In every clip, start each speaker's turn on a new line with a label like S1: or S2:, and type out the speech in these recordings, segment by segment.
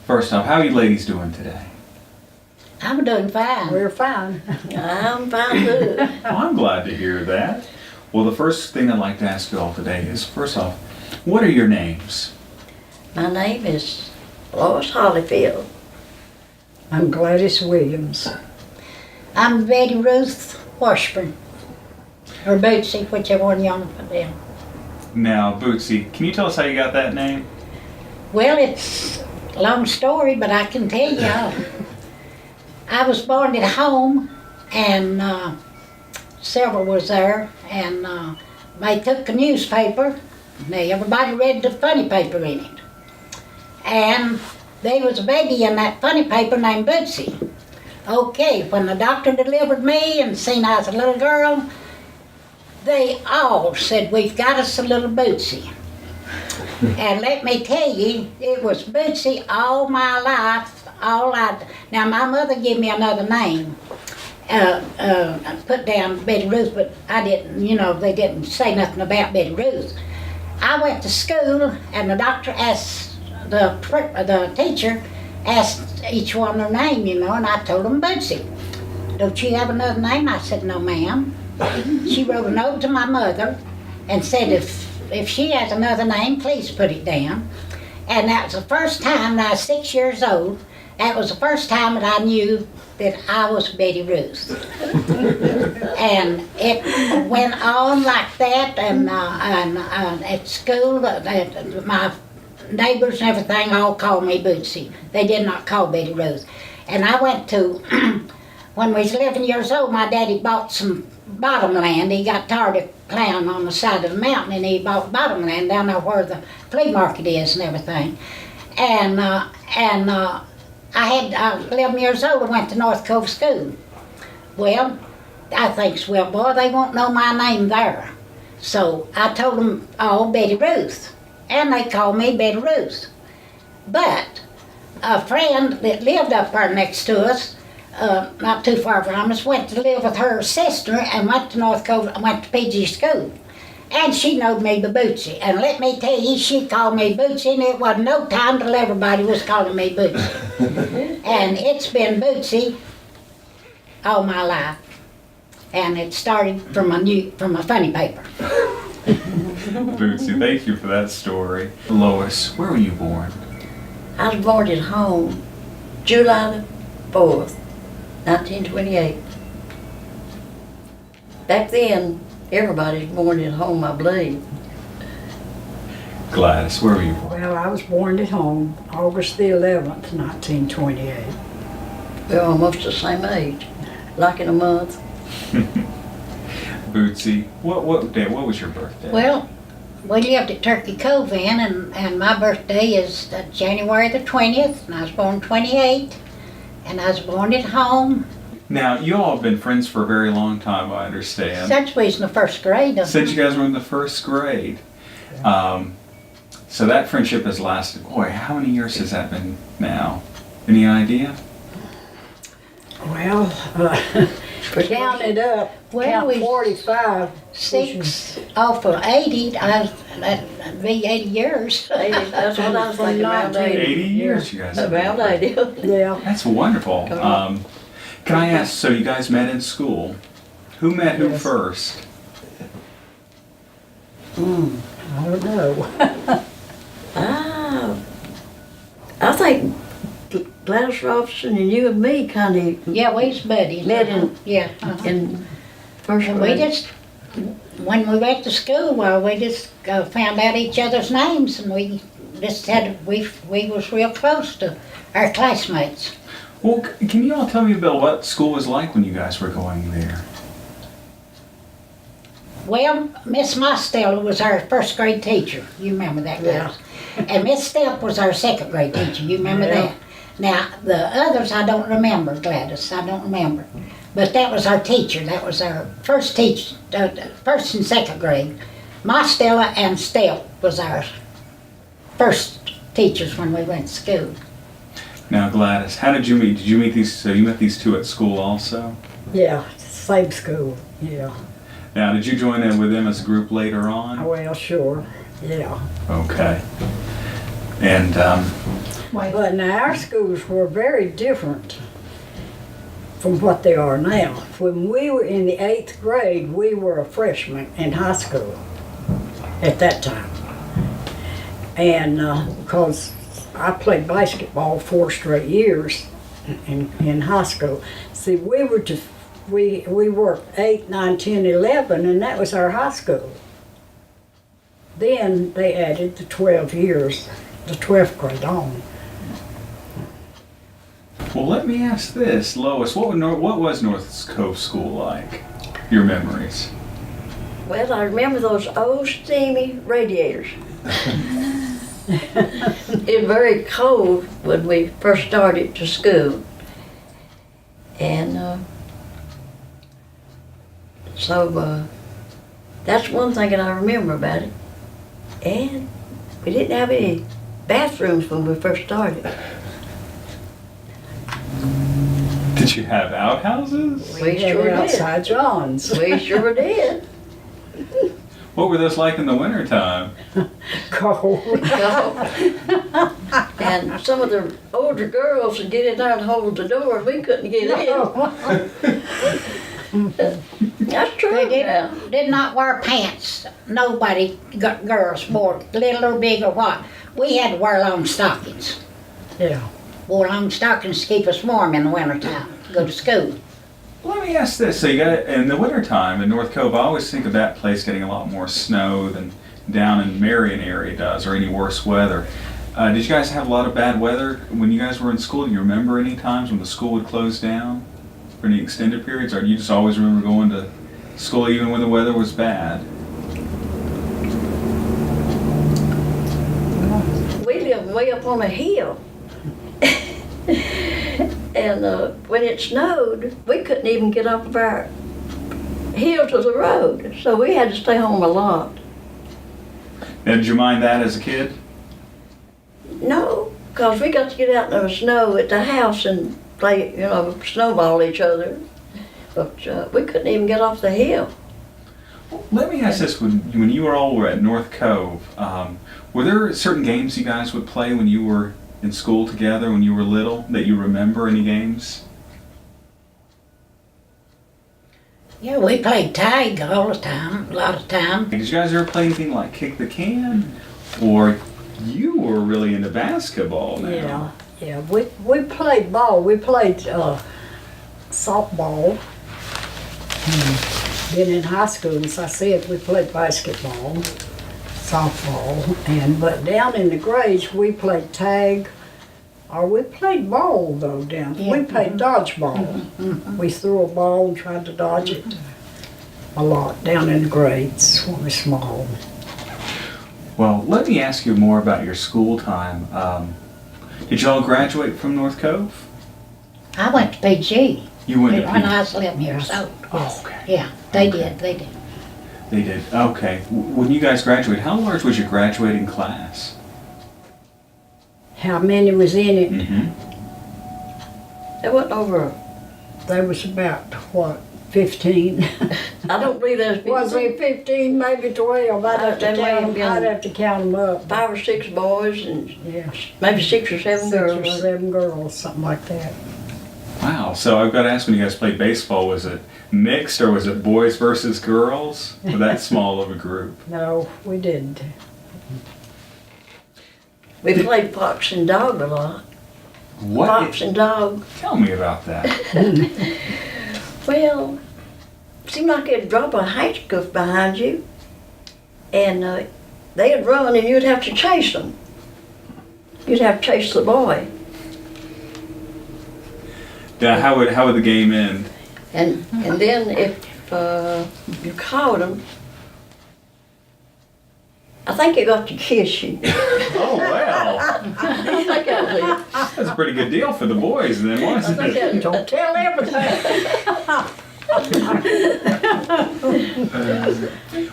S1: First off, how are you ladies doing today?
S2: I'm doing fine.
S3: We're fine.
S2: I'm fine too.
S1: Well, I'm glad to hear that. Well, the first thing I'd like to ask you all today is, first off, what are your names?
S2: My name is Lois Hollifield.
S3: I'm Gladys Williams.
S2: I'm Betty Ruth Washburn. Or Bootsy, whichever one you want to put down.
S1: Now, Bootsy, can you tell us how you got that name?
S2: Well, it's a long story, but I can tell you. I was born at home, and several was there, and they took a newspaper. Everybody read the funny paper in it. And there was a baby in that funny paper named Bootsy. Okay, when the doctor delivered me and seen I was a little girl, they all said, "We've got us a little Bootsy." And let me tell you, it was Bootsy all my life. Now my mother gave me another name, put down Betty Ruth, but I didn't, they didn't say nothing about Betty Ruth. I went to school, and the doctor asked, the teacher asked each one their name, and I told them Bootsy. "Don't you have another name?" I said, "No, ma'am." She wrote a note to my mother and said, if she has another name, please put it down. And that was the first time, when I was 6 years old, that was the first time that I knew that I was Betty Ruth. And it went on like that, and at school, my neighbors and everything all called me Bootsy. They did not call Betty Ruth. And I went to, when we was 11 years old, my daddy bought some bottomland. He got tired of plowing on the side of the mountain, and he bought bottomland down there where the flea market is and everything. And I was 11 years old. I went to North Cove School. Well, I thinks, well, boy, they won't know my name there. So I told them all Betty Ruth, and they called me Betty Ruth. But a friend that lived up there next to us, not too far from us, went to live with her sister and went to North Cove, went to PG school. And she knowed me by Bootsy. And let me tell you, she called me Bootsy, and it wasn't no time till everybody was calling me Bootsy. And it's been Bootsy all my life. And it started from a funny paper.
S1: Bootsy, thank you for that story. Lois, where were you born?
S2: I was born at home, July the 4th, 1928. Back then, everybody's born at home, I believe.
S1: Gladys, where were you born?
S3: Well, I was born at home, August the 11th, 1928.
S2: We're almost the same age, like in a month.
S1: Bootsy, what was your birthday?
S2: Well, we lived at Turkey Cove Inn, and my birthday is January the 20th, and I was born 28, and I was born at home.
S1: Now, you all have been friends for a very long time, I understand.
S2: Since we was in the first grade.
S1: Since you guys were in the first grade. So that friendship has lasted, boy, how many years has that been now? Any idea?
S3: Well, count it up.
S2: Well,
S3: Count 45.
S2: 6 off of 80, that'd be 80 years. 80, that's what I was thinking, around 80.
S1: 80 years you guys have been
S2: Around 80.
S3: Yeah.
S1: That's wonderful. Can I ask, so you guys met in school. Who met who first?
S3: I don't know.
S2: I think Gladys Robinson and you and me kind of
S4: Yeah, we was buddies.
S2: met in
S4: Yeah.
S2: first
S4: And we
S2: grade.
S4: just, when we went to school, well, we just found out each other's names, and we just had, we was real close to our classmates.
S1: Well, can you all tell me about what school was like when you guys were going there?
S4: Well, Miss Mostello was our first grade teacher. You remember that, Gladys? And Miss Stepp was our second grade teacher. You remember that? Now, the others I don't remember, Gladys. I don't remember. But that was our teacher. That was our first teacher, first and second grade. Mostello and Stepp was our first teachers when we went to school.
S1: Now, Gladys, how did you meet? Did you meet these? So you met these two at school also?
S3: Yeah, same school. Yeah.
S1: Now, did you join in with them as a group later on?
S3: Well, sure. Yeah.
S1: Okay. And
S3: But now our schools were very different from what they are now. When we were in the 8th grade, we were a freshman in high school at that time. And because I played basketball 4 straight years in high school. See, we worked 8, 9, 10, 11, and that was our high school. Then they added the 12 years, the 12th grade on.
S1: Well, let me ask this, Lois. What was North Cove School like? Your memories?
S5: Well, I remember those old steamy radiators. It was very cold when we first started to school. And so that's one thing that I remember about it. And we didn't have any bathrooms when we first started.
S1: Did you have outhouses?
S5: We sure did.
S3: Outside John's.
S5: We sure did.
S1: What were those like in the wintertime?
S3: Cold.
S5: And some of the older girls would get in there and hold the door, and we couldn't get in. That's true.
S2: They
S5: now.
S2: did not wear pants. Nobody, girls, wore little or big or what. We had to wear long stockings.
S3: Yeah.
S2: Wore long stockings to keep us warm in the wintertime, to go to school.
S1: Let me ask this. So you got in the wintertime in North Cove, I always think of that place getting a lot more snow than down in Marion area does, or any worse weather. Did you guys have a lot of bad weather when you guys were in school? Do you remember any times when the school would close down for any extended periods, or do you just always remember going to school even when the weather was bad?
S5: We lived way up on a hill. And when it snowed, we couldn't even get off of our hill to the road. So we had to stay home a lot.
S1: Now, did you mind that as a kid?
S5: No, because we got to get out in the snow at the house and play, snowball each other. But we couldn't even get off the hill.
S1: Let me ask this: when you were all at North Cove, were there certain games you guys would play when you were in school together when you were little that you remember? Any games?
S2: Yeah, we played tag all the time, a lot of time.
S1: Did you guys ever play anything like kick the can? Or you were really into basketball now?
S3: Yeah. We played ball. We played softball. Then in high school, as I said, we played basketball, softball, but down in the grades we played tag, or we played ball though down.
S2: Yeah.
S3: We played dodgeball. We threw a ball and tried to dodge it a lot down in the grades when we were small.
S1: Well, let me ask you more about your school time. Did y'all graduate from North Cove?
S2: I went to PG
S1: You went to
S2: when
S1: PG.
S2: I was 11 years old.
S1: Oh, okay.
S2: Yeah, they
S1: Okay.
S2: did.
S1: They did. Okay. When you guys graduated, how large was your graduating class?
S3: How many was in it?
S1: Mm-hmm.
S5: It wasn't over.
S3: There was about, 15?
S5: I don't believe there's
S3: Was it 15, maybe 12? I'd have to
S5: There may have
S3: count them.
S5: been-
S3: I'd have to count them up.
S5: 5 or 6 boys and
S3: Yeah,
S5: maybe 6 or 7
S3: 6 or
S5: girls.
S3: 7 girls, something like that.
S1: Wow. So I've got to ask, when you guys played baseball, was it mixed or was it boys versus girls? Or that small of a group?
S3: No, we didn't.
S5: We played fox and dog a lot.
S1: What?
S5: Fox and dog.
S1: Tell me about that.
S5: Well, seemed like they'd drop a handkerchief behind you, and they'd run, and you'd have to chase them. You'd have to chase the boy.
S1: Now, how would the game end?
S5: And then if you caught them, I think you got to kiss you.
S1: Oh well,
S5: I think that was it.
S1: that's a pretty good deal for the boys then,
S5: I
S1: wasn't
S5: think
S1: it?
S5: that
S3: Don't tell everything.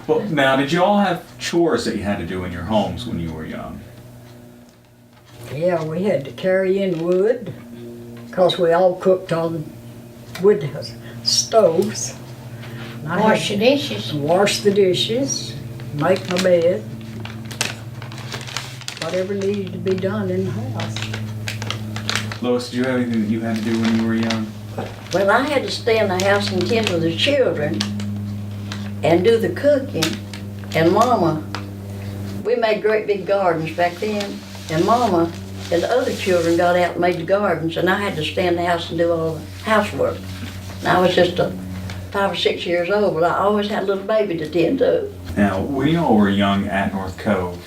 S1: Well, now, did you all have chores that you had to do in your homes when you were young?
S3: Yeah, we had to carry in wood, because we all cooked on wood stoves. And I
S2: Wash the
S3: had
S2: dishes.
S3: to wash the dishes, make my bed, whatever needed to be done in the house.
S1: Lois, did you have anything that you had to do when you were young?
S5: Well, I had to stay in the house and tend to the children and do the cooking. And Mama, we made great big gardens back then. And Mama and the other children got out and made the gardens, and I had to stay in the house and do all the housework. And I was just 5 or 6 years old, but I always had a little baby to tend to.
S1: Now, when you all were young at North Cove,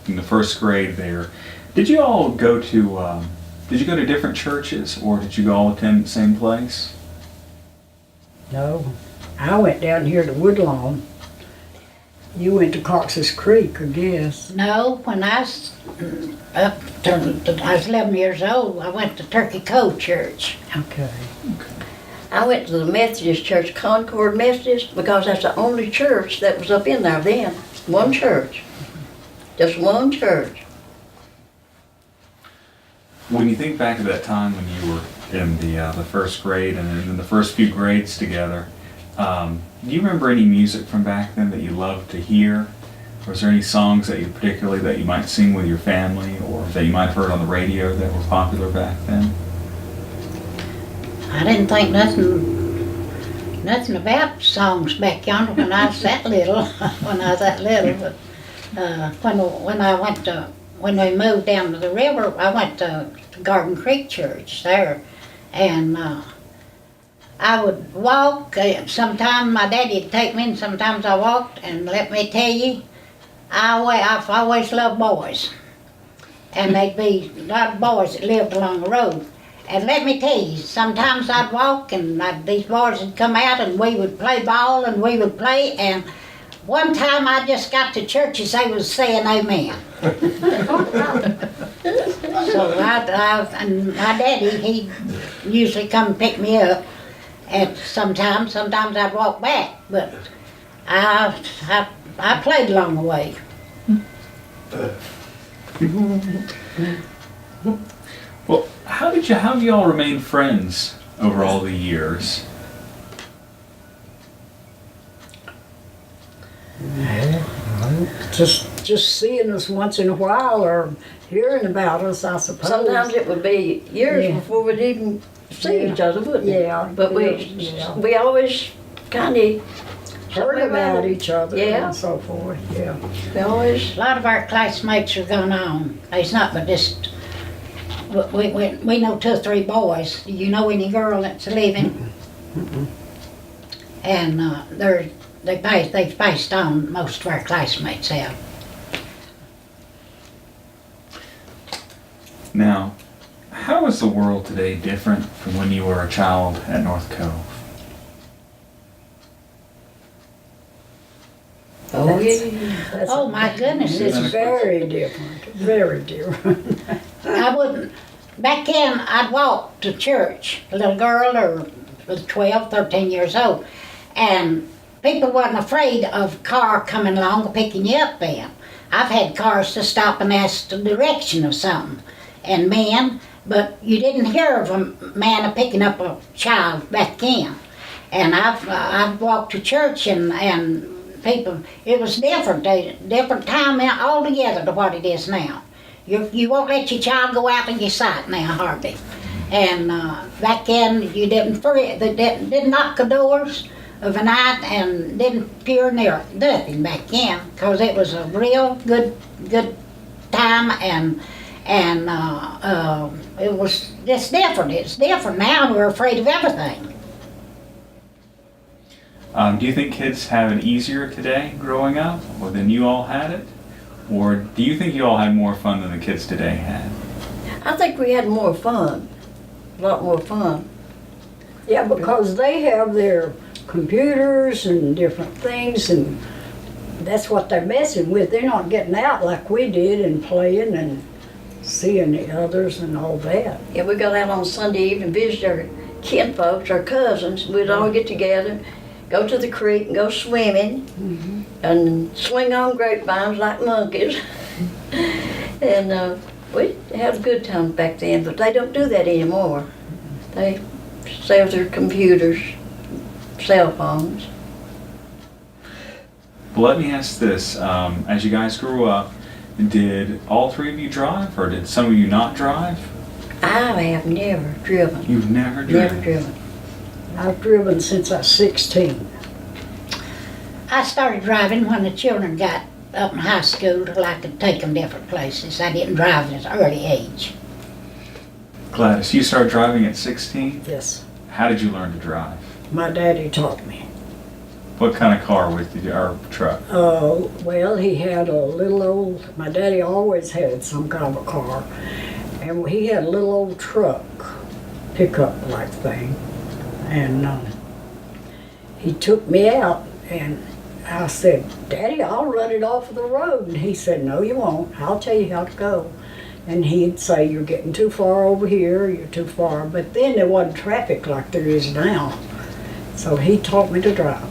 S1: in the first grade there, did you all go to, did you go to different churches, or did you all attend the same place?
S3: No, I went down here to Woodlawn. You went to Cox's Creek, I guess.
S2: No, when I was I was 11 years old, I went to Turkey Cove Church.
S3: Okay.
S5: I went to the Methodist church, Concord Methodist, because that's the only church that was up in there then. One church. Just one church.
S1: When you think back to that time when you were in the first grade and in the first few grades together, do you remember any music from back then that you loved to hear? Or is there any songs that you particularly that you might sing with your family or that you might have heard on the radio that were popular back then?
S2: I didn't think nothing about songs back yonder when I was that little. But when we moved down to the river, I went to Garden Creek Church there, and I would walk. Sometimes my daddy would take me, and sometimes I walked. And let me tell you, I've always loved boys, and they'd be a lot of boys that lived along the road. And let me tell you, sometimes I'd walk and these boys would come out and we would play ball and we would play. And one time I just got to church as they was saying amen. So and my daddy, he usually come and pick me up. And sometimes I'd walk back. But I played along the way.
S1: Well, how have you all remained friends over all the years?
S3: Just seeing us once in a while or hearing about us, I suppose.
S5: Sometimes it would be years
S3: Yeah.
S5: before we'd even see each other, wouldn't it?
S3: Yeah.
S5: But we always kind of
S3: Heard about each other
S5: Yeah.
S3: and so forth, yeah.
S5: We always.
S2: A lot of our classmates are gone on. It's not but just, we know 2 or 3 boys. Do you know any girl that's living? And they've passed on, most of our classmates have.
S1: Now, how is the world today different from when you were a child at North Cove?
S5: Oh, yeah.
S3: That's
S2: Oh my goodness,
S3: It's
S2: it's,
S3: very different, very different.
S2: I wouldn't, back then I'd walk to church, a little girl or was 12, 13 years old, and people wasn't afraid of a car coming along and picking you up then. I've had cars to stop and ask the direction of something, and men, but you didn't hear of a man picking up a child back then. And I've walked to church and people, it was different, different time altogether to what it is now. You won't let your child go out in your sight now, hardly. And back then, you didn't knock the doors of a night and didn't peer near nothing back then, because it was a real good time, and it was just different. It's different now. We're afraid of everything.
S1: Do you think kids have it easier today growing up or than you all had it? Or do you think you all had more fun than the kids today had?
S5: I think we had more fun, a lot more fun.
S3: Yeah, because they have their computers and different things, and that's what they're messing with. They're not getting out like we did and playing and seeing the others and all that.
S5: Yeah, we got out on Sunday evening, visit our kinfolks, our cousins. We'd all get together, go to the creek and go swimming, and swing on grapevines like monkeys. And we had a good time back then, but they don't do that anymore. They stay with their computers, cell phones.
S1: Well, let me ask this. As you guys grew up, did all 3 of you drive or did some of you not drive?
S5: I have never driven.
S1: You've never
S5: Never
S1: driven?
S5: driven.
S3: I've driven since I was 16.
S2: I started driving when the children got up in high school till I could take them different places. I didn't drive at an early age.
S1: Gladys, you started driving at 16?
S3: Yes.
S1: How did you learn to drive?
S3: My daddy taught me.
S1: What kind of car was it, or truck?
S3: Well, he had a little old, my daddy always had some kind of a car. And he had a little old truck, pickup like thing. And he took me out and I said, Daddy, I'll run it off of the road. And he said, no, you won't. I'll tell you how to go. And he'd say, you're getting too far over here, you're too far. But then there wasn't traffic like there is now. So he taught me to drive.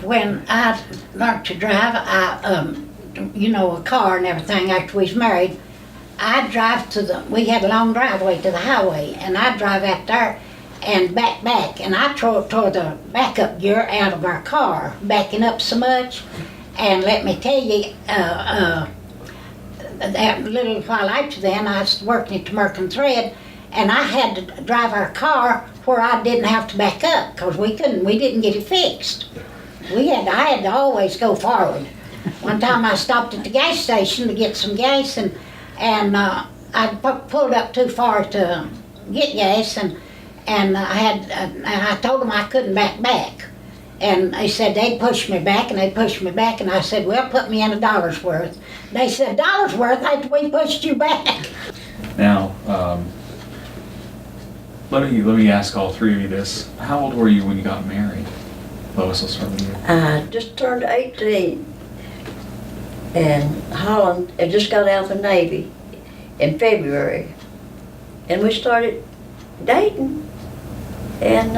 S2: When I learned to drive, a car and everything after we was married, I'd drive we had a long driveway to the highway, and I'd drive out there and back, and I tore the backup gear out of our car, backing up so much. And let me tell you, that little while after then, I was working at the Merkin Thread, and I had to drive our car where I didn't have to back up, because we didn't get it fixed. I had to always go forward. One time I stopped at the gas station to get some gas, and I pulled up too far to get gas, and I told them I couldn't back. And they said they'd push me back, and I said, well, put me in $1 worth. They said, $1 worth after we pushed you back.
S1: Now, let me ask all three of you this. How old were you when you got married? Lois, I'll start with you.
S5: I just turned 18. And Holland had just got out of the Navy in February. And we started dating. And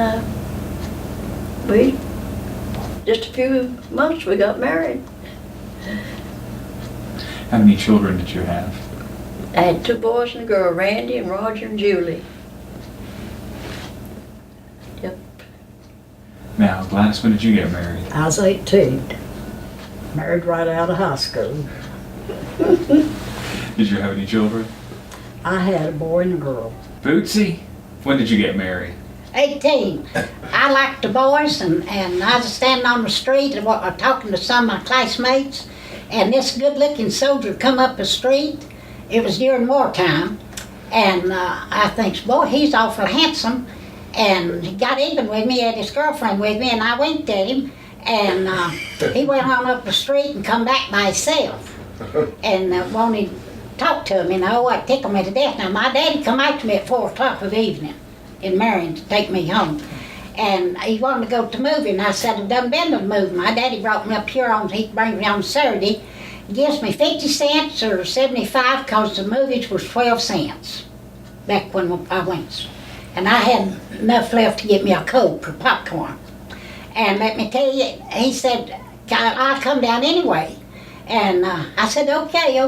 S5: just a few months we got married.
S1: How many children did you have?
S5: I had 2 boys and a girl, Randy and Roger and Julie. Yep.
S1: Now, Gladys, when did you get married?
S3: I was 18. Married right out of high school.
S1: Did you have any children?
S3: I had a boy and a girl.
S1: Bootsy, when did you get married?
S2: 18. I liked the boys, and I was standing on the street and talking to some of my classmates, and this good-looking soldier come up the street. It was during wartime, and I thinks, boy, he's awful handsome. And he got even with me, he had his girlfriend with me, and I winked at him, and he went on up the street and come back by himself, and wanted to talk to me, and it tickled me to death. Now, my daddy come out to me at 4 o'clock of the evening in Marion to take me home, and he wanted to go to the movie, and I said, I've done been to the movie. My daddy brought me up here he brings me on Saturday. He gives me 50 cents or 75 because the movies was 12 cents back when I went. And I had enough left to get me a Coke or popcorn. And let me tell you, he said, I'll come down anyway. And I said, okay.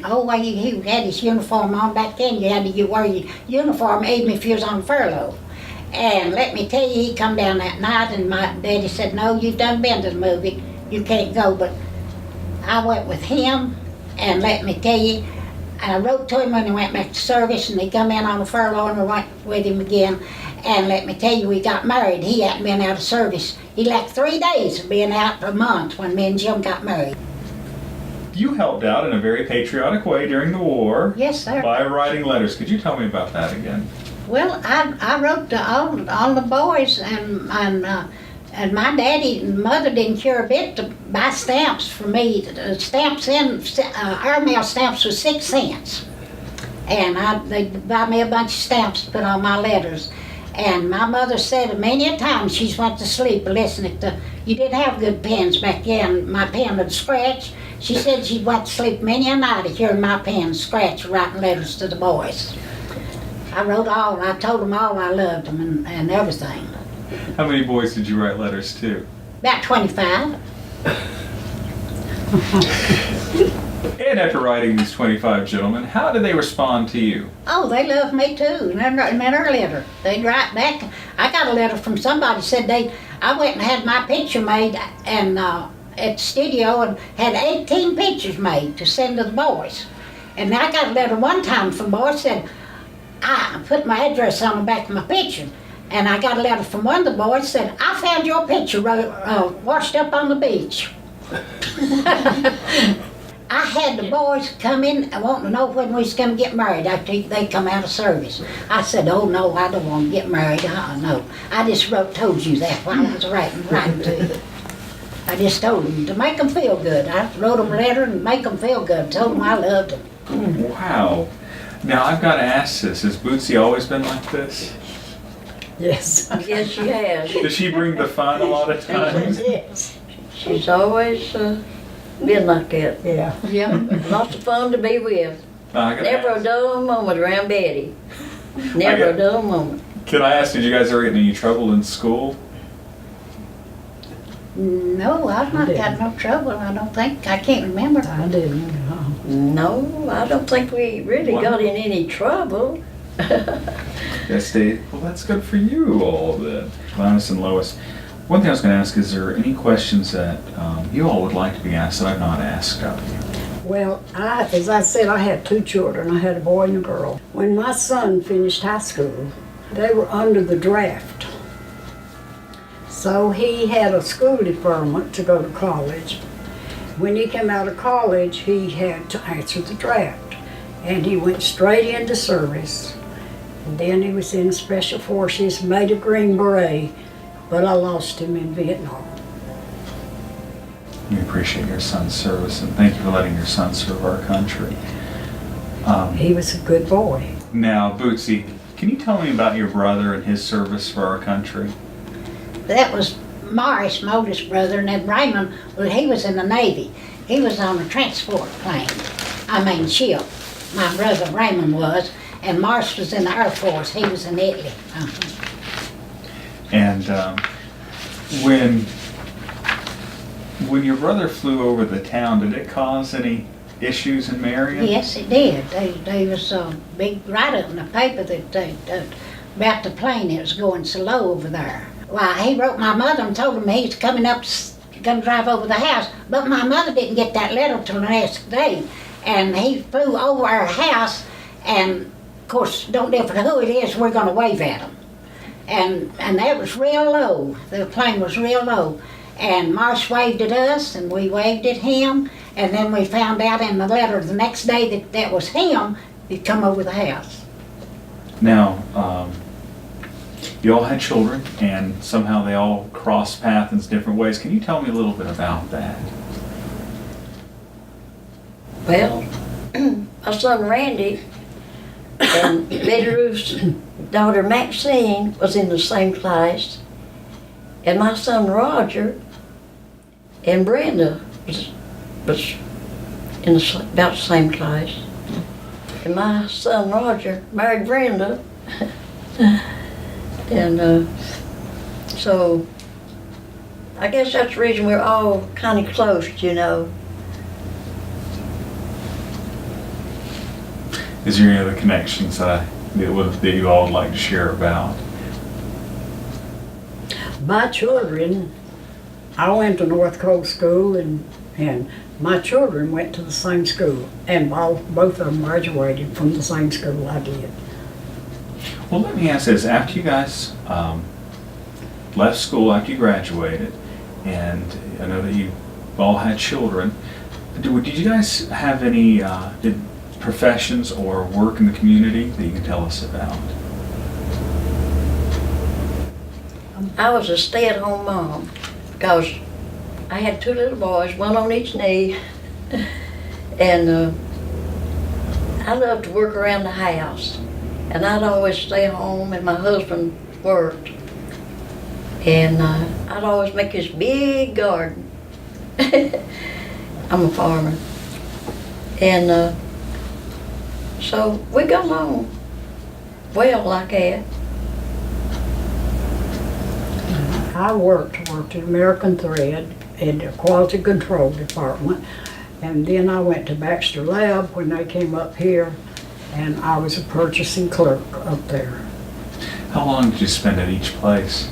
S2: Oh, well, he had his uniform on back then. You had to wear your uniform even if you was on furlough. And let me tell you, he come down that night, and my daddy said, no, you've done been to the movie. You can't go. But I went with him, and let me tell you, and I wrote to him when he went back to service, and he come in on a furlough, and we went with him again. And let me tell you, we got married. He hadn't been out of service. He like 3 days of being out a month when me and Jim got married.
S1: You helped out in a very patriotic way during the war.
S2: Yes, sir.
S1: By writing letters. Could you tell me about that again?
S2: Well, I wrote to all the boys, and my daddy and mother didn't care a bit to buy stamps for me. Our mail stamps was 6 cents. And they'd buy me a bunch of stamps to put on my letters. And my mother said many a time she's went to sleep listening to, you didn't have good pens back then, my pen would scratch. She said she went to sleep many a night hearing my pen scratch writing letters to the boys. I told them all I loved them and everything.
S1: How many boys did you write letters to?
S2: About 25.
S1: And after writing these 25 gentlemen, how did they respond to you?
S2: Oh, they loved me too. And then her letter, they'd write back. I got a letter from somebody said I went and had my picture made and at the studio and had 18 pictures made to send to the boys. And I got a letter one time from a boy said, I put my address on the back of my picture. And I got a letter from one of the boys said, I found your picture washed up on the beach. I had the boys come in and wanting to know when we was going to get married after they come out of service. I said, oh no, I don't want to get married. No. I just told you that while I was writing to you. I just told them to make them feel good. I wrote them a letter and make them feel good. Told them I loved them.
S1: Wow. Now I've got to ask this, has Bootsy always been like this?
S3: Yes.
S5: Yes, she has.
S1: Does she bring the fun a lot of times?
S3: Yes.
S5: She's always been like that.
S3: Yeah.
S5: Yeah, lots of fun to be with.
S1: I gotta
S5: Never a
S1: ask.
S5: dull moment around Betty. Never a dull moment.
S1: Can I ask, did you guys ever get in any trouble in school?
S2: No, I've not got no trouble. I don't think. I can't remember.
S3: I didn't.
S5: No, I don't think we really got in any trouble.
S1: Yes, well, that's good for you all then. Gladys and Lois. One thing I was going to ask, is there any questions that you all would like to be asked that I've not asked of you?
S3: Well, as I said, I had two children. I had a boy and a girl. When my son finished high school, they were under the draft. So he had a school deferment to go to college. When he came out of college, he had to answer the draft. And he went straight into service. And then he was in Special Forces, made a Green Beret, but I lost him in Vietnam.
S1: We appreciate your son's service, and thank you for letting your son serve our country.
S3: He was a good boy.
S1: Now, Bootsy, can you tell me about your brother and his service for our country?
S2: That was Morris, my oldest brother, and then Raymond, well, he was in the Navy. He was on a transport plane. Ship. My brother Raymond was, and Morris was in the Air Force. He was in Italy.
S1: And when your brother flew over the town, did it cause any issues in Marion?
S2: Yes, it did. They was a big write-up in the paper that about the plane that was going so low over there. Why, he wrote my mother and told him he was coming up, going to drive over the house. But my mother didn't get that letter till the next day. And he flew over our house, and of course, don't differ who it is, we're going to wave at him. And that was real low. The plane was real low. And Marsh waved at us, and we waved at him. And then we found out in the letter the next day that that was him. He'd come over the house.
S1: Now, you all had children, and somehow they all crossed paths in different ways. Can you tell me a little bit about that?
S5: Well, my son Randy and Betty Ruth's daughter Maxine was in the same class, and my son Roger and Brenda was in about the same class. And my son Roger married Brenda, and so I guess that's the reason we're all kind of close, you know.
S1: Is there any other connections that you all would like to share about?
S3: My children, I went to North Cove School, and my children went to the same school, and both of them graduated from the same school I did.
S1: Well, let me ask this. After you guys left school, after you graduated, and I know that you all had children, did you guys have any professions or work in the community that you can tell us about?
S5: I was a stay-at-home mom because I had two little boys, one on each knee, and I loved to work around the house. And I'd always stay home, and my husband worked. And I'd always make this big garden. I'm a farmer. And so we got along well like that.
S3: I worked at American Thread in the quality control department, and then I went to Baxter Lab when they came up here, and I was a purchasing clerk up there.
S1: How long did you spend at each place?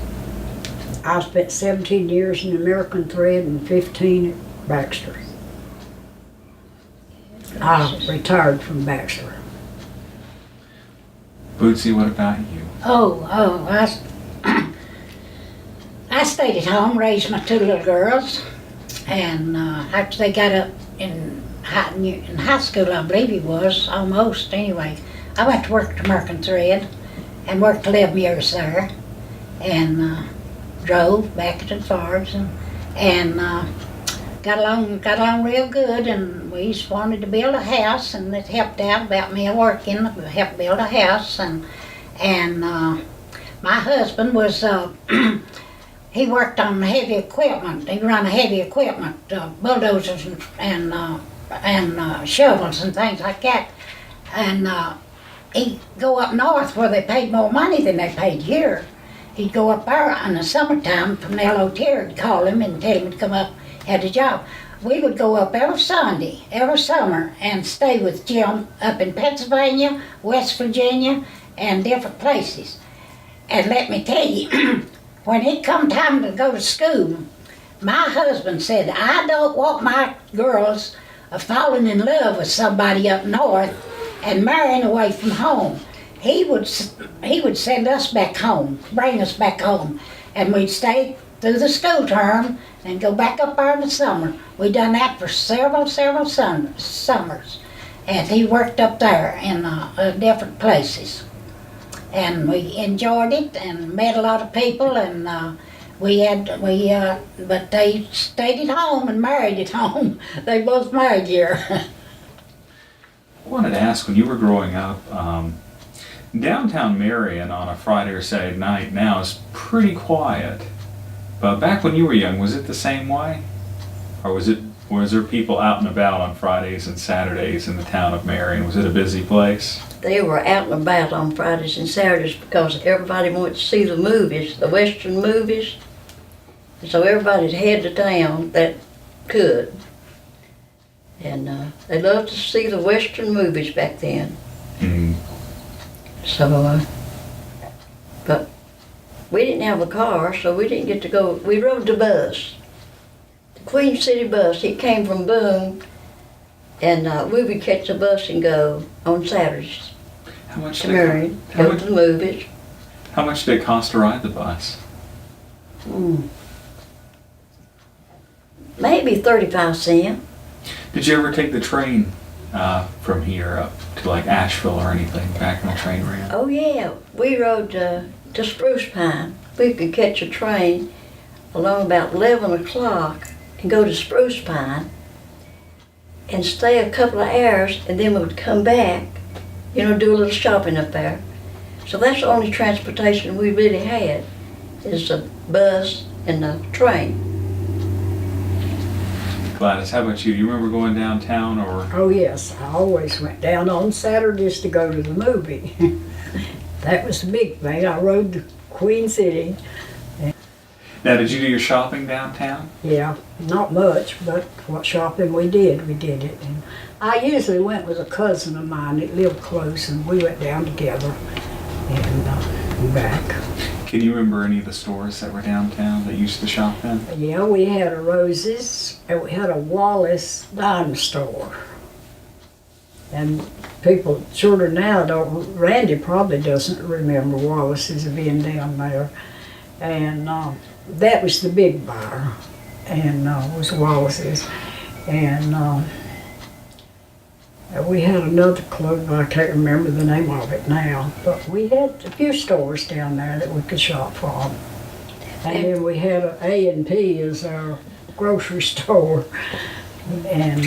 S3: I spent 17 years in American Thread and 15 at Baxter. I retired from Baxter.
S1: Bootsy, what about you?
S2: I stayed at home, raised my two little girls, and after they got up in high school, I believe it was, almost anyway, I went to work at American Thread and worked 11 years there, and drove back to the farms, and got along real good, and we just wanted to build a house, and it helped out about me working, helped build a house, and my husband was, he worked on heavy equipment. He run heavy equipment, bulldozers and shovels and things like that. And he'd go up north where they paid more money than they paid here. He'd go up there in the summertime from LOT and call him and tell him to come up, had a job. We would go up every Sunday, every summer, and stay with Jim up in Pennsylvania, West Virginia, and different places. And let me tell you, when it come time to go to school, my husband said, I don't want my girls falling in love with somebody up north and marrying away from home. He would send us back home, bring us back home, and we'd stay through the school term and go back up there in the summer. We done that for several summers, and he worked up there in different places. And we enjoyed it and met a lot of people, and but they stayed at home and married at home. They both married here.
S1: I wanted to ask, when you were growing up, downtown Marion on a Friday or Saturday night now is pretty quiet. But back when you were young, was it the same way? Or was there people out and about on Fridays and Saturdays in the town of Marion? Was it a busy place?
S5: They were out and about on Fridays and Saturdays because everybody wanted to see the movies, the Western movies. So everybody'd head to town that could. And they loved to see the Western movies back then.
S1: Mm.
S5: So, but we didn't have a car, so we didn't get to go. We rode the bus, the Queen City bus. It came from Boone, and we would catch the bus and go on Saturdays
S1: How much
S5: to
S1: did
S5: Marion, go to the movies.
S1: How much did it cost to ride the bus?
S5: Maybe 35 cents.
S1: Did you ever take the train from here up to like Asheville or anything back when the train ran?
S5: Oh yeah, we rode to Spruce Pine. We could catch a train along about 11 o'clock and go to Spruce Pine and stay a couple of hours, and then we would come back, do a little shopping up there. So that's the only transportation we really had, is the bus and the train.
S1: Gladys, how about you? You remember going downtown or?
S3: Oh yes, I always went down on Saturdays to go to the movie. That was the big thing. I rode to Queen City.
S1: Now, did you do your shopping downtown?
S3: Yeah, not much, but what shopping we did it. And I usually went with a cousin of mine that lived close, and we went down together and back.
S1: Can you remember any of the stores that were downtown that you used to shop in?
S3: Yeah, we had a Rose's, and we had a Wallace dime store. And people, children now don't, Randy probably doesn't remember Wallace's being down there. And that was the big bar, and was Wallace's. And we had another club, I can't remember the name of it now, but we had a few stores down there that we could shop from. And then we had A&P as our grocery store, and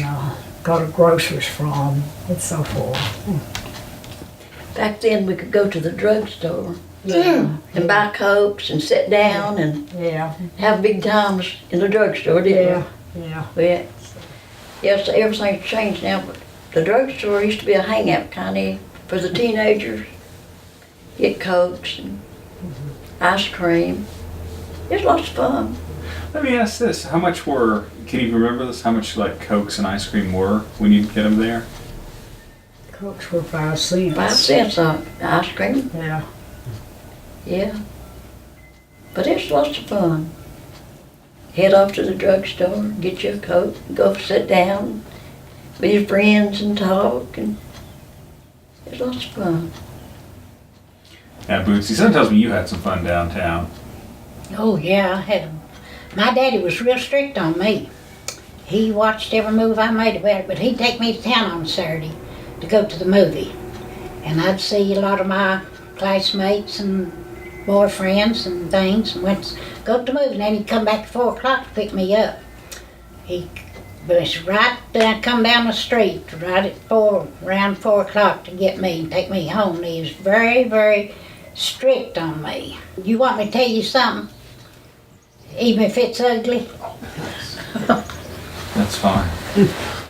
S3: got our groceries from, and so forth.
S5: Back then we could go to the drugstore
S3: Yeah.
S5: and buy Cokes and sit down and
S3: Yeah.
S5: have big times in the drugstore, didn't
S3: Yeah.
S5: we? Yes, everything's changed now, but the drugstore used to be a hangout kind of for the teenagers. Get Cokes and ice cream. It was lots of fun.
S1: Let me ask this: can you remember this? How much like Cokes and ice cream were when you get them there?
S3: Cokes were 5 cents.
S5: 5 cents on ice cream,
S3: Yeah.
S5: yeah. But it's lots of fun. Head off to the drugstore, get you a Coke, go sit down, be friends and talk, and it was lots of fun.
S1: Now, Bootsy, someone tells me you had some fun downtown.
S2: Oh yeah, my daddy was real strict on me. He watched every move I made about it, but he'd take me to town on Saturday to go to the movie. And I'd see a lot of my classmates and boyfriends and things, and go to the movie, and then he'd come back at 4 o'clock to pick me up. He was come down the street right at around 4 o'clock to get me and take me home. He was very, very strict on me. You want me to tell you something? Even if it's ugly?
S1: That's fine.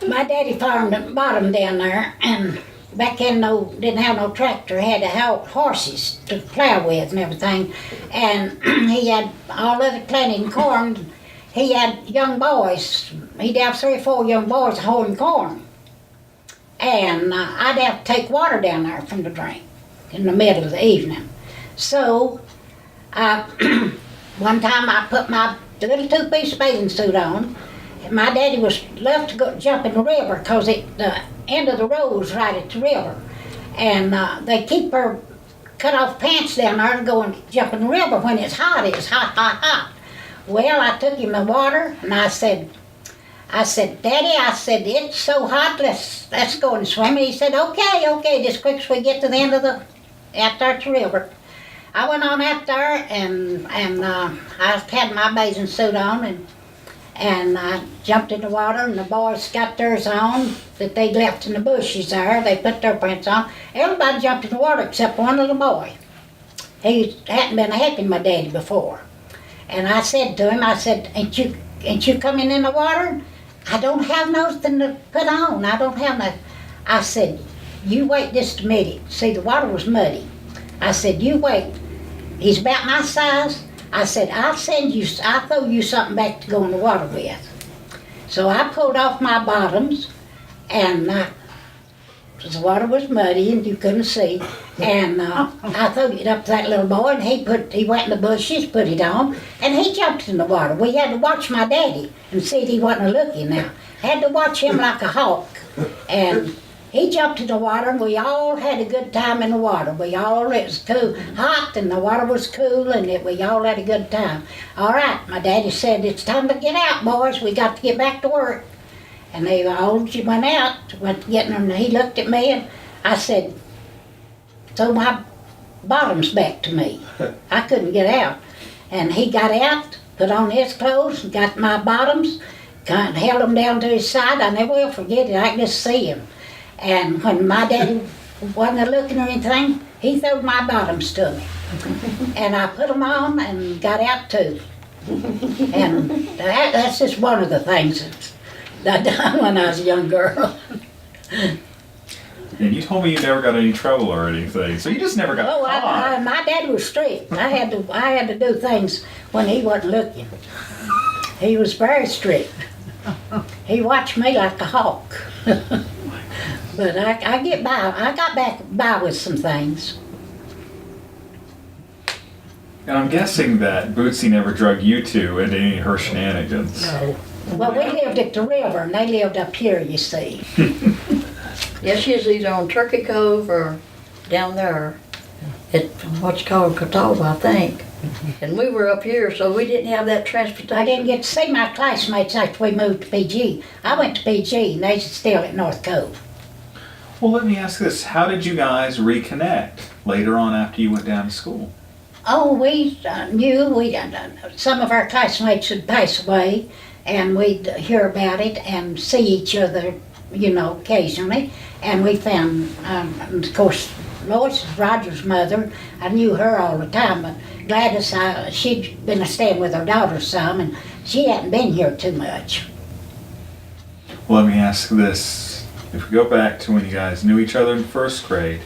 S2: My daddy farmed at the bottom down there, and back then didn't have no tractor, had to have horses to plow with and everything. And he had all of it planted in corn. He had young boys. He'd have 3 or 4 young boys holding corn. And I'd have to take water down there from the drink in the middle of the evening. So one time I put my little 2-piece bathing suit on. And my daddy loved to go jump in the river because the end of the road was right at the river. And they keep her cut off pants down there to go and jump in the river when it's hot. It's hot, hot, hot. Well, I took him the water and I said, Daddy, I said, it's so hot, let's go and swim. And he said, okay, just quick as we get to the end of out there at the river. I went on out there and I had my bathing suit on and I jumped in the water, and the boys got theirs on that they left in the bushes there. They put their pants on. Everybody jumped in the water except one little boy. He hadn't been helping my daddy before. And I said to him, I said, ain't you coming in the water? I don't have nothing to put on. I don't have nothing. I said, you wait just a minute. See, the water was muddy. I said, you wait. He's about my size. I said, I'll throw you something back to go in the water with. So I pulled off my bottoms, and the water was muddy and you couldn't see. And I threw it up to that little boy, and he went in the bushes, put it on, and he jumped in the water. We had to watch my daddy and see if he wasn't looking now. Had to watch him like a hawk. And he jumped in the water, and we all had a good time in the water. It was cool, hot, and the water was cool, and we all had a good time. All right, my daddy said, it's time to get out, boys. We got to get back to work. And they all went out, getting them. He looked at me, and I said, throw my bottoms back to me. I couldn't get out. And he got out, put on his clothes, and got my bottoms, kind of held them down to his side. I never will forget it. I can just see him. And when my daddy wasn't looking or anything, he threw my bottoms to me. And I put them on and got out too. And that's just one of the things that I done when I was a young girl.
S1: And you told me you never got any trouble or anything, so you just never got caught.
S2: My daddy was strict. I had to do things when he wasn't looking. He was very strict. He watched me like a hawk. But I get by. I got back by with some things.
S1: And I'm guessing that Bootsy never drug you two into any of her shenanigans.
S3: No.
S2: Well, we lived at the river, and they lived up here, you see.
S5: Yeah, she was either on Turkey Cove or down there at what's called Catawba, I think. And we were up here, so we didn't have that transportation.
S2: I didn't get to see my classmates after we moved to PG. I went to PG, and they was still at North Cove.
S1: Well, let me ask this. How did you guys reconnect later on after you went down to school?
S2: Oh, we knew some of our classmates had passed away, and we'd hear about it and see each other, occasionally. And we found, of course, Lois is Roger's mother. I knew her all the time, but Gladys, she'd been staying with her daughter some, and she hadn't been here too much.
S1: Well, let me ask this. If we go back to when you guys knew each other in first grade,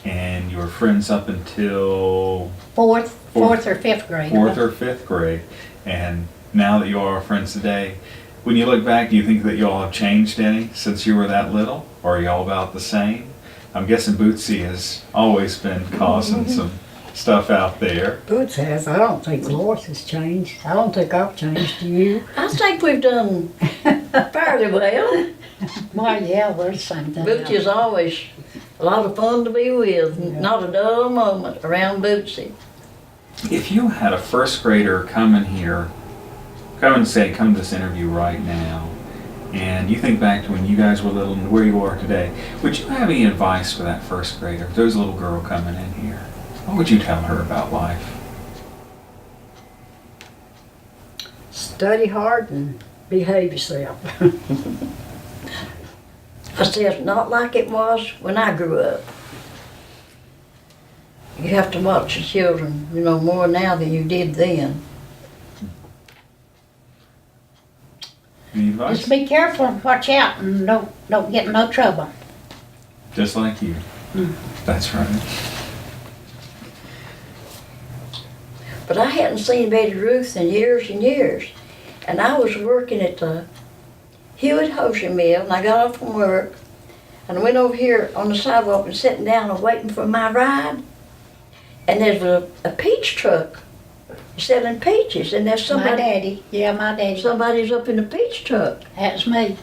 S1: and you were friends up until
S2: Fourth or fifth grade.
S1: Fourth or fifth grade, and now that you all are friends today, when you look back, do you think that you all have changed any since you were that little? Or are you all about the same? I'm guessing Bootsy has always been causing some stuff out there.
S3: Boots has. I don't think Lois has changed. I don't think I've changed. Do you?
S5: I think we've done fairly well.
S2: Well, yeah, we're the same thing.
S5: Bootsy is always a lot of fun to be with.
S3: Yeah.
S5: Not a dull moment around Bootsy.
S1: If you had a first grader come in here, come to this interview right now, and you think back to when you guys were little and where you are today, would you have any advice for that first grader? If there was a little girl coming in here, what would you tell her about life?
S3: Study hard and behave yourself.
S5: I said, it's not like it was when I grew up. You have to watch your children, more now than you did then.
S1: Any advice?
S2: Just be careful and watch out and don't get in no trouble.
S1: Just like you. That's right.
S5: But I hadn't seen Betty Ruth in years and years. And I was working at the Hewitt Hosiery Mill, and I got off from work, and I went over here on the sidewalk and sitting down and waiting for my ride. And there's a peach truck selling peaches, and there's
S2: My daddy.
S5: somebody's up in the peach truck.
S2: That's me.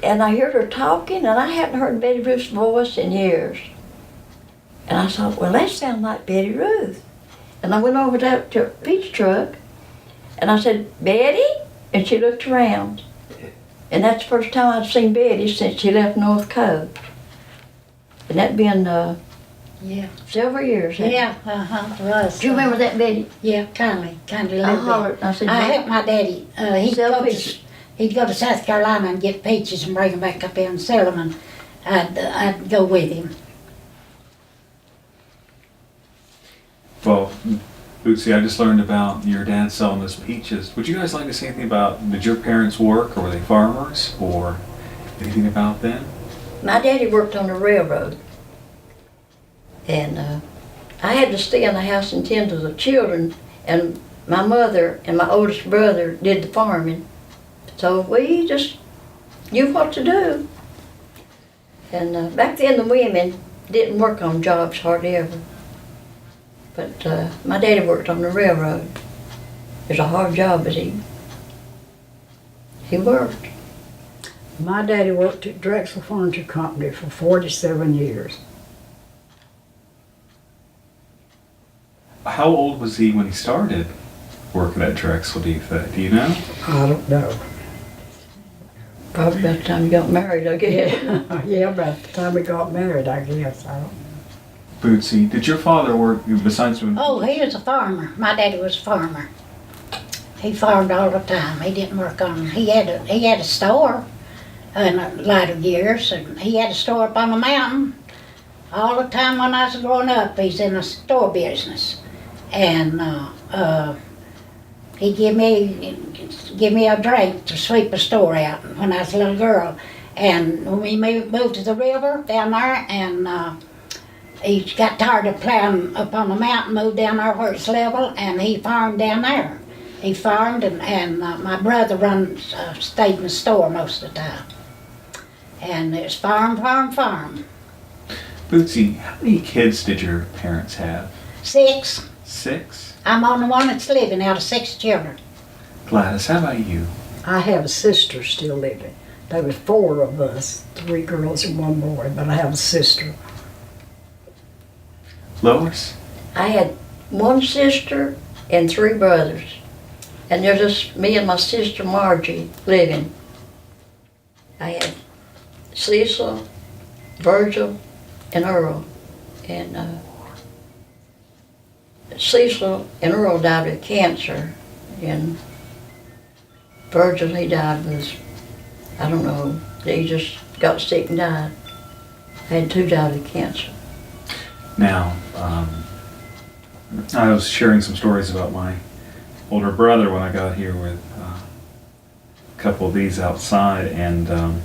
S5: And I heard her talking, and I hadn't heard Betty Ruth's voice in years. And I thought, well, that sounds like Betty Ruth. And I went over to the peach truck, and I said, Betty? And she looked around. And that's the first time I'd seen Betty since she left North Cove. And that'd been
S2: Yeah.
S5: several years.
S2: Yeah, it was.
S5: Do you remember that, Betty?
S2: Yeah, kindly
S5: I
S2: little bit.
S5: hollered, I said,
S2: I helped my daddy.
S5: Sell peaches.
S2: He'd go to South Carolina and get peaches and bring them back up here and sell them, and I'd go with him.
S1: Well, Bootsy, I just learned about your dad selling those peaches. Would you guys like to say anything about, did your parents work, or were they farmers, or anything about them?
S5: My daddy worked on the railroad. And I had to stay in the house and tend to the children, and my mother and my oldest brother did the farming. So we just knew what to do. And back then the women didn't work on jobs hardly ever. But my daddy worked on the railroad. It was a hard job, but he worked.
S3: My daddy worked at Drexel Furniture Company for 47 years.
S1: How old was he when he started working at Drexel, do you think? Do you know?
S3: I don't know.
S5: Probably about the time he got married, I guess.
S3: Yeah, about the time we got married, I guess. I don't.
S1: Bootsy, did your father work besides when?
S2: Oh, he was a farmer. My daddy was a farmer. He farmed all the time. He didn't work on. He had a store in the latter years, and he had a store up on the mountain. All the time when I was growing up, he's in the store business, and he give me a drink to sweep the store out when I was a little girl. And when we moved to the river down there, and he got tired of plowing up on the mountain, moved down there where it's level, and he farmed down there. He farmed, and my brother stayed in the store most of the time. And it's farm.
S1: Bootsy, how many kids did your parents have?
S2: 6.
S1: 6?
S2: I'm on the one that's living out of 6 children.
S1: Gladys, how about you?
S3: I have a sister still living. There was 4 of us, 3 girls and 1 boy, but I have a sister.
S1: Lois?
S5: I had 1 sister and 3 brothers. And there's just me and my sister Margie living. I had Cecil, Virgil, and Earl. And Cecil and Earl died of cancer. And Virgil, he died with, I don't know, he just got sick and died. I had 2 die of cancer.
S1: Now, I was sharing some stories about my older brother when I got here with a couple of these outside, and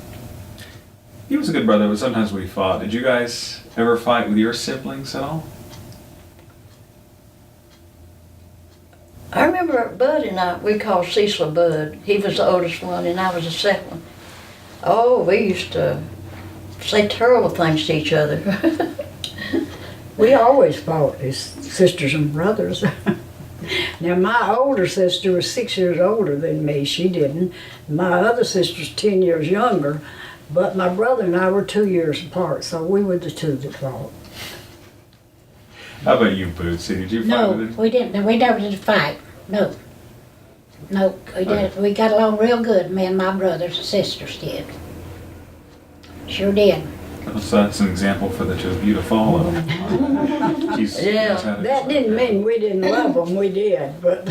S1: he was a good brother, but sometimes we fought. Did you guys ever fight with your siblings at all?
S5: I remember Bud and I, we called Cecil Bud. He was the oldest one and I was the second one. Oh, we used to say terrible things to each other.
S3: We always fought as sisters and brothers. Now, my older sister was 6 years older than me. She didn't. My other sister's 10 years younger, But my brother and I were 2 years apart, so we were the two that fought.
S1: How about you, Bootsy? Did you fight
S2: No,
S1: with him?
S2: we didn't. We never did fight. No. No, we did. We got along real good. Me and my brothers and sisters did. Sure did.
S1: So that's an example for the two of you to follow.
S5: Yeah,
S3: That didn't mean we didn't love them, we did, but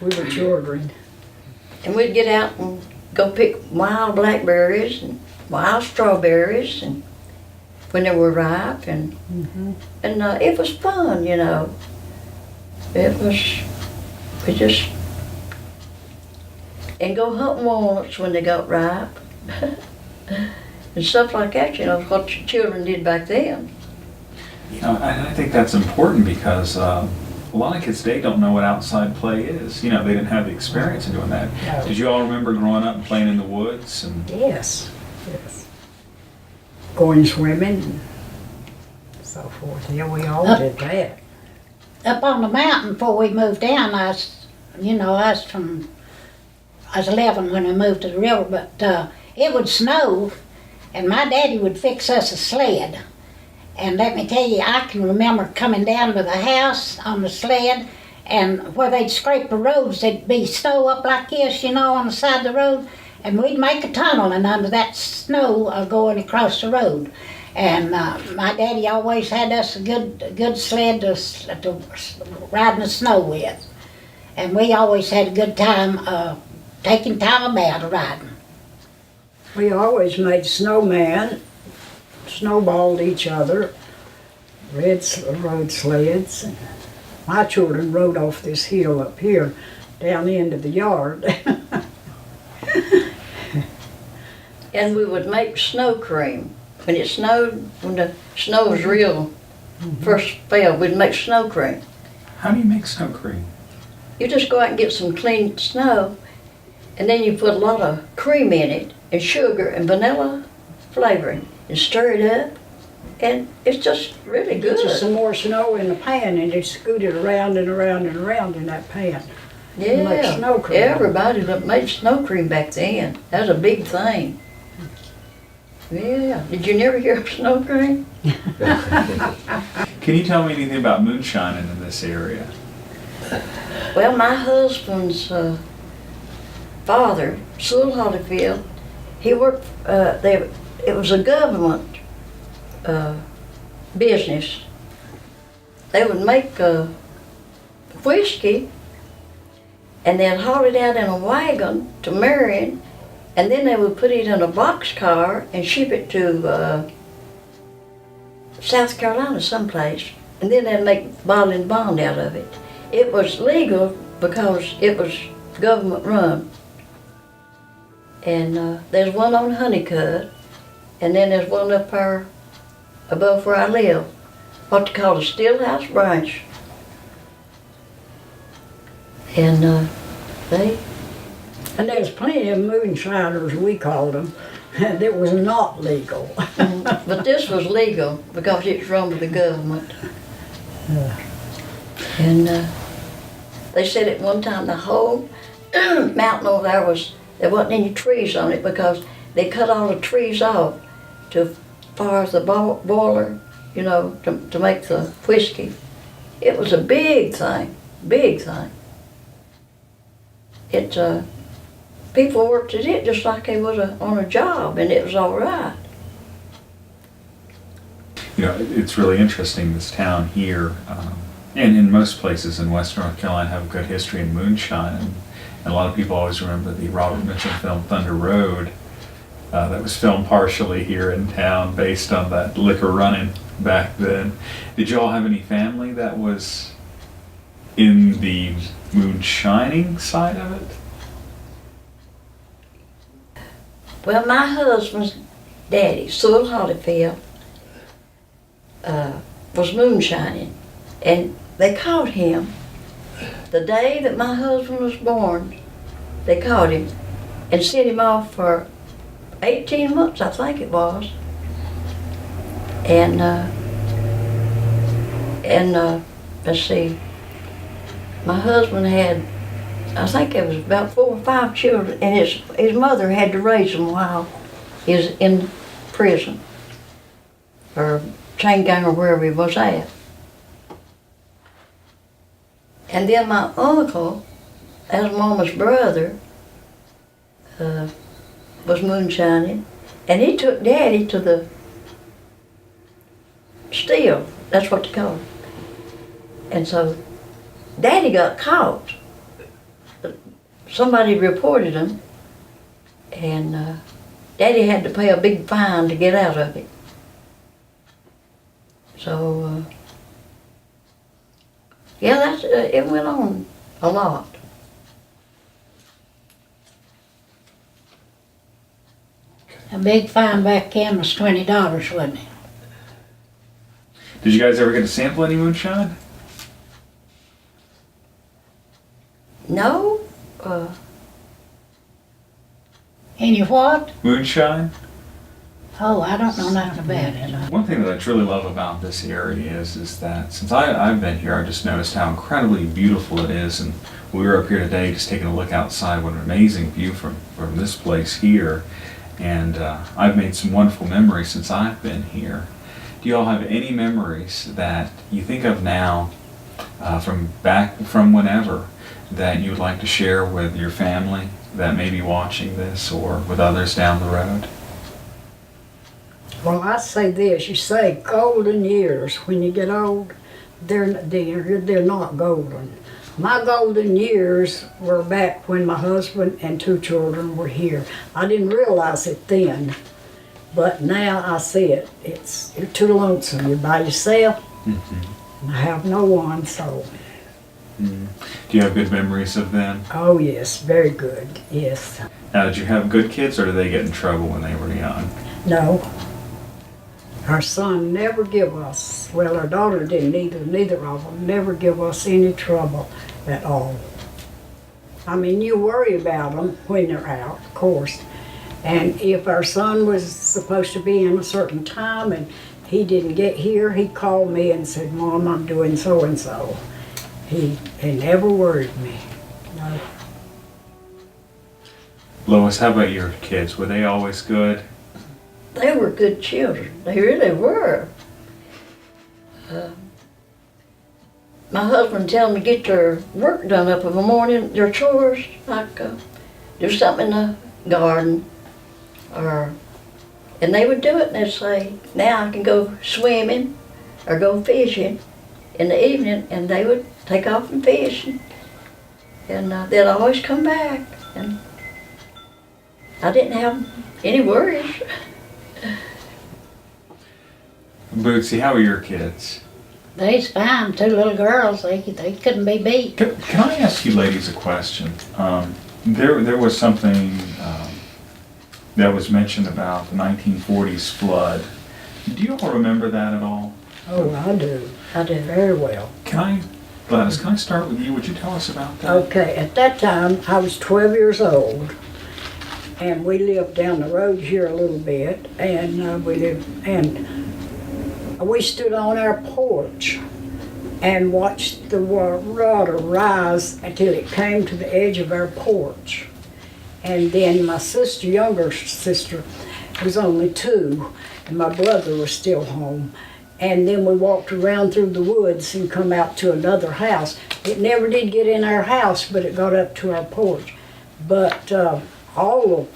S3: we were children.
S5: and we'd get out and go pick wild blackberries and wild strawberries, and when they were ripe, and it was fun, you know. It was, we just, and go hunt walnuts when they got ripe. And stuff like that, you know, what children did back then.
S1: You know, I think that's important because a lot of kids today don't know what outside play is. You know, they didn't have the experience in doing that.
S3: No.
S1: Did you all remember growing up and playing in the woods? And
S3: Yes, yes. Going swimming and so forth. Yeah, we all did that.
S2: Up on the mountain before we moved down, I was 11 when we moved to the river, but it would snow and my daddy would fix us a sled. And let me tell you, I can remember coming down to the house on the sled, and where they'd scrape the roads, there'd be snow up like this, you know, on the side of the road, and we'd make a tunnel and under that snow going across the road. And my daddy always had us a good sled to ride in the snow with. And we always had a good time taking time about riding.
S3: We always made snowmen, snowballed each other, rode sleds. My children rode off this hill up here, down into the yard.
S5: And we would make snow cream. When it snowed, when the snow was real, first fell, we'd make snow cream.
S1: how do you make snow cream?
S5: You just go out and get some clean snow, and then you put a lot of cream in it, and sugar and vanilla flavoring, and stir it up, and it's just really
S3: Get you
S5: good.
S3: some more snow in the pan and you scoot it around and around and around in that pan.
S5: Yeah,
S3: make snow cream.
S5: everybody made snow cream back then. That was a big thing. Yeah, did you never hear of snow cream?
S1: Can you tell me anything about moonshining in this area?
S5: Well, my husband's father, Sewell Hollifield, he worked there. It was a government business. They would make whiskey, and they'd haul it out in a wagon to Marion, and then they would put it in a boxcar and ship it to South Carolina someplace, and then they'd make bottle and bond out of it. It was legal because it was government run. And there's one on Honeycutt, and then there's one up there above where I live, what they call the Stillhouse Branch. And
S3: And there's plenty of moonshiners, we called them, that was not legal.
S5: but this was legal because it's run by the government. And they said at one time the whole mountain over there wasn't any trees on it because they cut all the trees off to far as the boiler, you know, to make the whiskey. It was a big thing, big thing. It people worked at it just like they would on a job, and it was all right.
S1: You know, it's really interesting, this town here, and in most places in Western North Carolina have a good history in moonshine. And a lot of people always remember the Robert Mitchum film Thunder Road that was filmed partially here in town based on that liquor running back then. Did you all have any family that was in the moonshining side of it?
S5: Well, my husband's daddy, Sewell Hollifield, was moonshining, and they caught him. The day that my husband was born, they caught him and sent him off for 18 months, I think it was. And let's see, my husband had, I think it was about 4 or 5 children, and his mother had to raise them while is in prison, or chain gang, or wherever he was at. And then my uncle, as Mama's brother, was moonshining, and he took Daddy to the still, that's what they call it. And so Daddy got caught. Somebody reported him, and Daddy had to pay a big fine to get out of it. So, yeah, that's it went on a lot.
S4: A big fine back then was $20, wasn't it?
S1: Did you guys ever get to sample any moonshine?
S5: No,
S4: And you what?
S1: Moonshine?
S4: Oh, I don't know nothing about it.
S1: One thing that I truly love about this area is that since I've been here, I just noticed how incredibly beautiful it is. And we were up here today just taking a look outside. What an amazing view from this place here. And I've made some wonderful memories since I've been here. Do you all have any memories that you think of now from whenever that you would like to share with your family that may be watching this, or with others down the road?
S3: Well, I say this, you say golden years. When you get old, they're not golden. My golden years were back when my husband and 2 children were here. I didn't realize it then, but now I see it. You're too lonesome. You're by yourself.
S1: Mm-hmm.
S3: And I have no one, so.
S1: Mm. Do you have good memories of them?
S3: Oh yes, very good, yes.
S1: Now, did you have good kids, or did they get in trouble when they were young?
S3: No. Our son never give us, well, our daughter didn't either, neither of them, never give us any trouble at all. I mean, you worry about them when they're out, of course. And if our son was supposed to be in a certain time and he didn't get here, he called me and said, Mom, I'm doing so-and-so. He never worried me, no.
S1: Lois, how about your kids? Were they always good?
S5: they were good children. They really were. My husband tell them to get their work done up in the morning, their chores, like do something in the garden, and they would do it, and they'd say, now I can go swimming or go fishing in the evening, and they would take off and fish, and they'd always come back, and I didn't have any worries.
S1: Bootsy, how are your kids?
S4: They's fine, 2 little girls, they couldn't be beat.
S1: Can I ask you ladies a question? There was something that was mentioned about the 1940s flood. Do you all remember that at all?
S3: Oh, I do. I do very well.
S1: Gladys, can I start with you? Would you tell us about that?
S3: Okay, at that time, I was 12 years old, and we lived down the road here a little bit, and we stood on our porch and watched the water rise until it came to the edge of our porch. And then my sister, younger sister, was only 2, and my brother was still home. And then we walked around through the woods and come out to another house. It never did get in our house, but it got up to our porch. But all of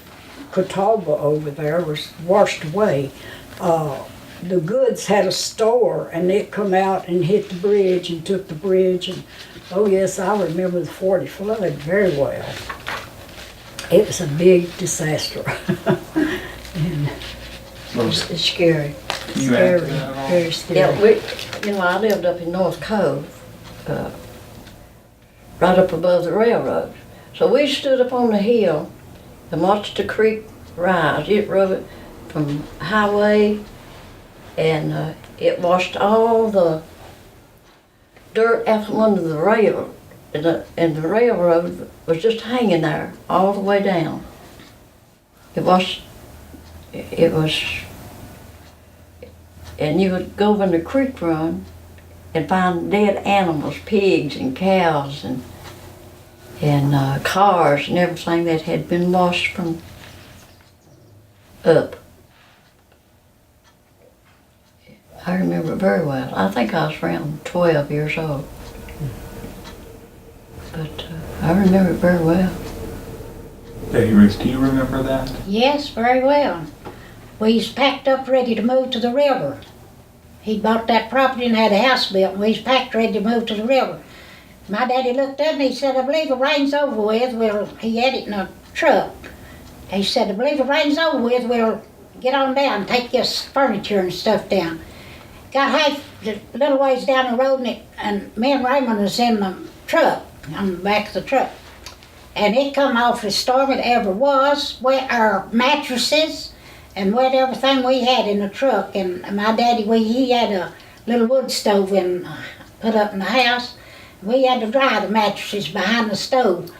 S3: Catawba over there was washed away. The Goods had a store, and it come out and hit the bridge and took the bridge. And oh yes, I remember the 40 flood very well. It was a big disaster. And
S5: It's scary.
S1: Can you
S3: scary,
S1: add to that at all?
S3: very scary.
S5: Yeah, I lived up in North Cove, right up above the railroad. So we stood up on the hill and watched the creek rise. It rose from highway, and it washed all the dirt out from under the rail, and the railroad was just hanging there all the way down. It was, and you would go when the creek run and find dead animals, pigs and cows and cars and everything that had been washed from up. I remember it very well. I think I was around 12 years old. But I remember it very well.
S1: Betty Ruth, do you remember that?
S2: Yes, very well. We was packed up ready to move to the river. He bought that property and had a house built, and we was packed ready to move to the river. My daddy looked up and he said, I believe the rain's over with. Well, he had it in a truck. He said, I believe the rain's over with. We'll get on down and take this furniture and stuff down. Got a little ways down the road and me and Raymond was in the truck, on the back of the truck. And it come off as stormy as ever was, wet our mattresses and wet everything we had in the truck. And my daddy, he had a little wood stove put up in the house. We had to dry the mattresses behind the stove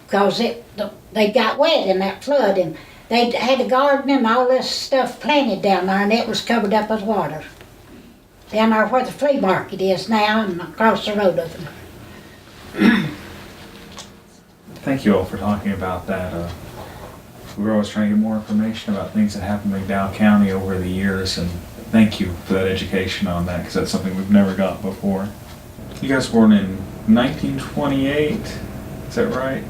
S2: because they got wet in that flood. And they had a garden and all this stuff planted down there, and it was covered up with water. Down there where the flea market is now and across the road of them.
S1: Thank you all for talking about that. We were always trying to get more information about things that happened in McDowell County over the years, and thank you for that education on that, because that's something we've never got before. You guys were born in 1928, is that right?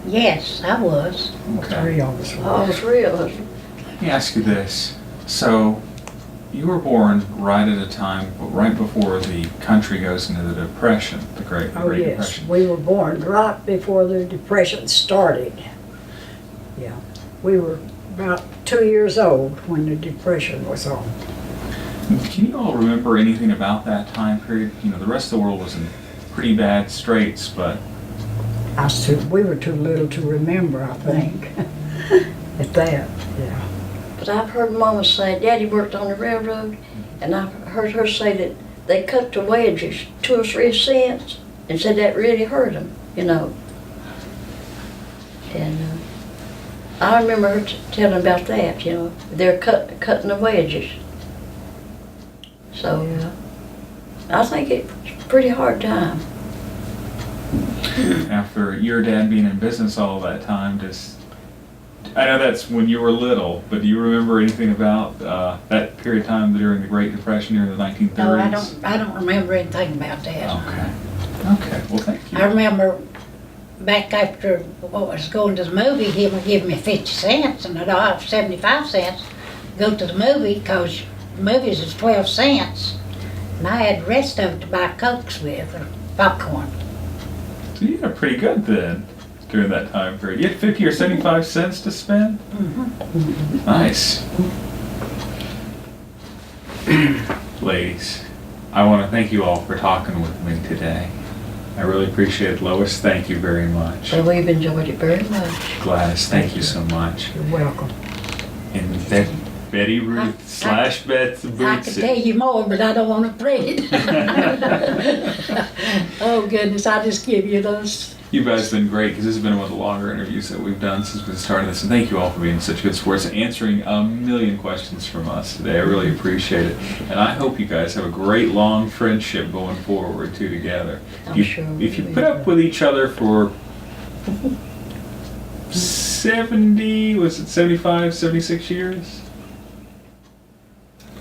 S2: Yes, I was.
S1: Okay.
S3: Three of us.
S5: I was real.
S1: Let me ask you this. So, you were born right at a time, right before the country goes into the Depression, the Great
S3: Oh, yes.
S1: Depression.
S3: We were born right before the Depression started. Yeah. We were about 2 years old when the Depression was on.
S1: Can you all remember anything about that time period? You know, the rest of the world was in pretty bad straits, but
S3: We were too little to remember, I think, at that, yeah.
S5: But I've heard Mama say, Daddy worked on the railroad, and I've heard her say that they cut the wages 2 or 3 cents, and said that really hurt them, you know. And I remember her telling about that, you know. They're cutting the wages. So I think it's a pretty hard time.
S1: after your dad being in business all that time, I know that's when you were little, but do you remember anything about that period of time during the Great Depression during the 1930s?
S2: No, I don't remember anything about that.
S1: Okay. Okay, well, thank you.
S2: I remember back after what was going to the movie, he would give me 50 cents and I'd have 75 cents to go to the movie because movies is 12 cents. And I had the rest of it to buy Cokes with or popcorn.
S1: So you got pretty good then during that time period. You had 50 or 75 cents to spend?
S2: Mm-hmm.
S1: Nice. Ladies, I want to thank you all for talking with me today. I really appreciate it. Lois, thank you very much.
S5: So we've enjoyed it very much.
S1: Gladys, thank you so much.
S3: You're welcome.
S1: And Betty Ruth / Beth
S2: I could tell
S1: Bootsy.
S2: you more, but I don't want to print it. Oh goodness, I just give you those.
S1: You guys have been great because this has been one of the longer interviews that we've done since we started this. And thank you all for being such good sports and answering a million questions from us today. I really appreciate it. And I hope you guys have a great long friendship going forward too together.
S5: I'm sure
S1: If you
S5: we
S1: put up with each other for 75, 76 years?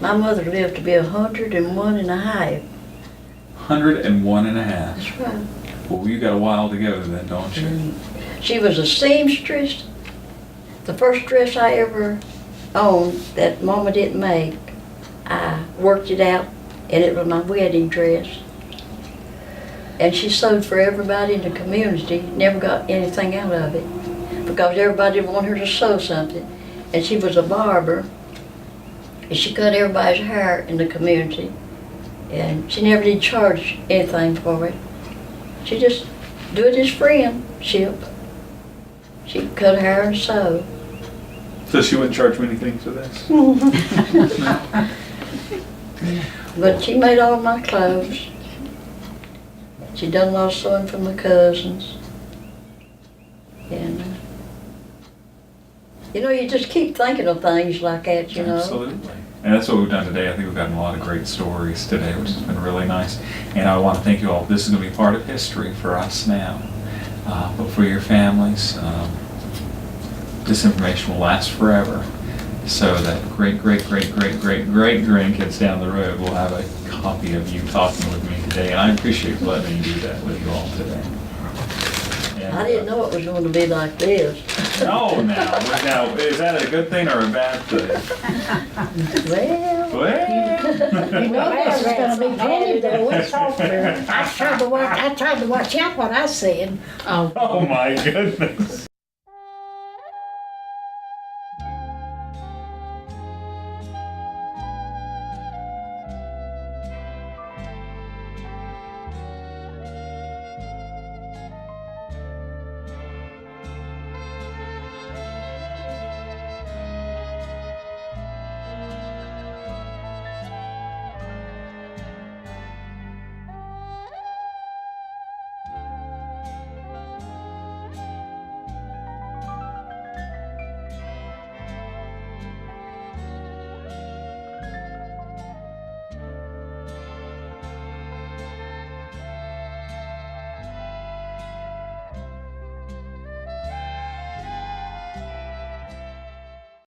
S5: My mother lived to be 101 and a half.
S1: 101 and a half.
S5: That's right.
S1: Well, you got a while to go then, don't you?
S5: She was a seamstress. The first dress I ever owned that Mama didn't make, I worked it out, and it was my wedding dress. And she sewed for everybody in the community, never got anything out of it, because everybody wanted her to sew something. And she was a barber, and she cut everybody's hair in the community, and she never did charge anything for it. She just do it as friendship. She'd cut hair and sew.
S1: So she wouldn't charge me anything for this?
S5: But she made all my clothes. She done a lot of sewing for my cousins. And, you know, you just keep thinking of things like that, you know.
S1: Absolutely. And that's what we've done today. I think we've gotten a lot of great stories today, which has been really nice. And I want to thank you all. This is going to be part of history for us now. But for your families, this information will last forever. so that great grandkids down the road will have a copy of you talking with me today. And I appreciate you letting me do that with you all today. And,
S5: I didn't know it was going to be like this.
S1: Oh, now, is that a good thing or a bad thing?
S5: Well,
S1: Well,
S2: You know this is gonna be plenty to what's off there. I tried to watch out what I said.
S1: oh my goodness.